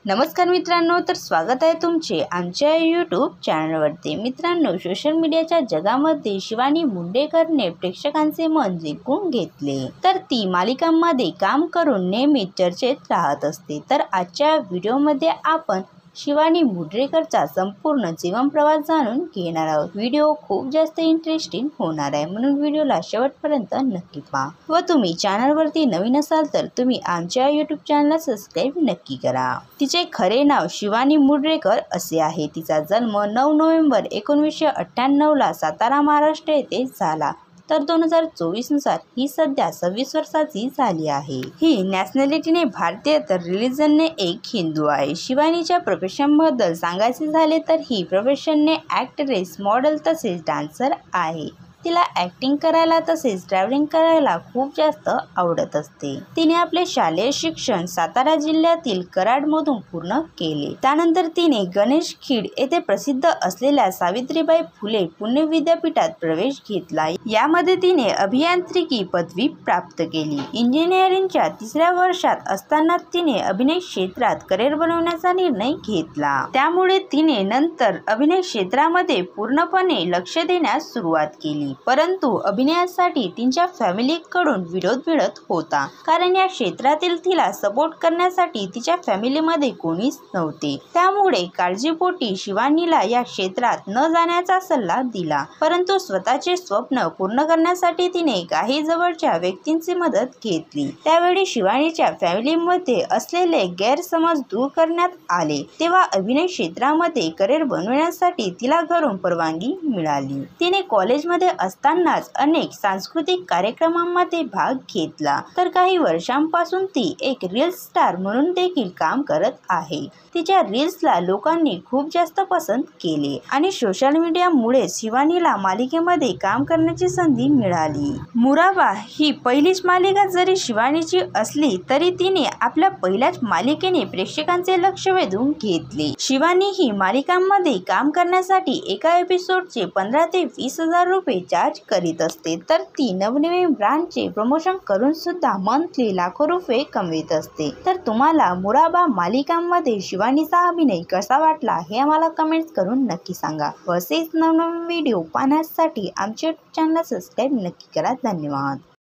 नमस्कार मित्रांनो, तर स्वागत आहे तुमचे आमच्या यूट्यूब चॅनलवरती। मित्रांनो, सोशल मीडियाच्या जगामध्ये शिवानी मुंडेकरने प्रेक्षकांचे मन जिंकून घेतले, तर ती मालिकांमध्ये काम करून नेहमी चर्चेत राहत असते। तर आजच्या व्हिडिओमध्ये आपण शिवानी मुंडेकरचा संपूर्ण जीवन प्रवास जाणून घेणार आहोत। व्हिडिओ खूप जास्त इंटरेस्टिंग होणार आहे, म्हणून व्हिडिओला शेवटपर्यंत नक्की पहा। व तुम्ही चॅनलवरती नवीन असाल तर तुम्ही आमच्या यूट्यूब चॅनलला सबस्क्राईब नक्की करा। तिचे खरे नाव शिवानी मुंडेकर असे आहे। तिचा जन्म 9 नोव्हेंबर 1998 ला सातारा, महाराष्ट्र येथे झाला। तर 2024 नुसार ही सध्या 26 वर्षाची झाली आहे। ही नॅशनॅलिटीने भारतीय तर रिलिजनने एक हिंदू आहे। शिवानीच्या प्रोफेशनबद्दल सांगायचे झाले तर ही प्रोफेशनने ॲक्ट्रेस, मॉडेल तसेच डान्सर आहे। तिला ॲक्टिंग करायला तसेच ट्रॅव्हलिंग करायला खूप जास्त आवडत असते। तिने आपले शालेय शिक्षण सातारा जिल्ह्यातील कराडमधून पूर्ण केले। त्यानंतर तिने गणेश खीड येथे प्रसिद्ध असलेल्या सावित्रीबाई फुले पुणे विद्यापीठात प्रवेश घेतला। यामध्ये तिने अभियांत्रिकी पदवी प्राप्त केली। इंजिनिअरिंगच्या 3ऱ्या वर्षात असताना तिने अभिनय क्षेत्रात करिअर बनवण्याचा निर्णय घेतला। त्यामुळे तिने नंतर अभिनय क्षेत्रामध्ये पूर्णपणे लक्ष देण्यास सुरुवात केली। परंतु अभिनयासाठी तिच्या फॅमिलीकडून विरोध मिळत होता, कारण या क्षेत्रातील तिला सपोर्ट करण्यासाठी तिच्या फॅमिलीमध्ये कोणीच नव्हते। त्यामुळे काळजीपोटी शिवानीला या क्षेत्रात न जाण्याचा सल्ला दिला। परंतु स्वतःचे स्वप्न पूर्ण करण्यासाठी तिने काही जवळच्या व्यक्तींची मदत घेतली। त्यावेळी शिवानीच्या फॅमिलीमध्ये असलेले गैरसमज दूर करण्यात आले। तेव्हा अभिनय क्षेत्रामध्ये करिअर बनवण्यासाठी तिला घरून परवानगी मिळाली। तिने कॉलेजमध्ये असतानाच अनेक सांस्कृतिक कार्यक्रमांमध्ये भाग घेतला। तर काही वर्षांपासून ती एक रील्स स्टार म्हणून देखील काम करत आहे। तिच्या रील्सला लोकांनी खूप जास्त पसंत केले आणि सोशल मीडियामुळे शिवानीला मालिकेमध्ये काम करण्याची संधी मिळाली। मुराबा ही पहिलीच मालिका जरी शिवानीची असली तरी तिने आपल्या पहिल्याच मालिकेने प्रेक्षकांचे लक्ष वेधून घेतले। शिवानी ही मालिकांमध्ये काम करण्यासाठी एका एपिसोडचे 15 ते 20 हजार रुपये चार्ज करीत असते। तर ती नवनवीन ब्रँडचे प्रमोशन करून सुद्धा मंथली लाखो रुपये कमवित असते। तर तुम्हाला मुराबा मालिकांमध्ये शिवानीचा अभिनय कसा वाटला हे आम्हाला कमेंट्स करून नक्की सांगा। व असेच नवनवीन व्हिडिओ पाहण्यासाठी आमच्या चॅनलला सबस्क्राईब नक्की करा। धन्यवाद।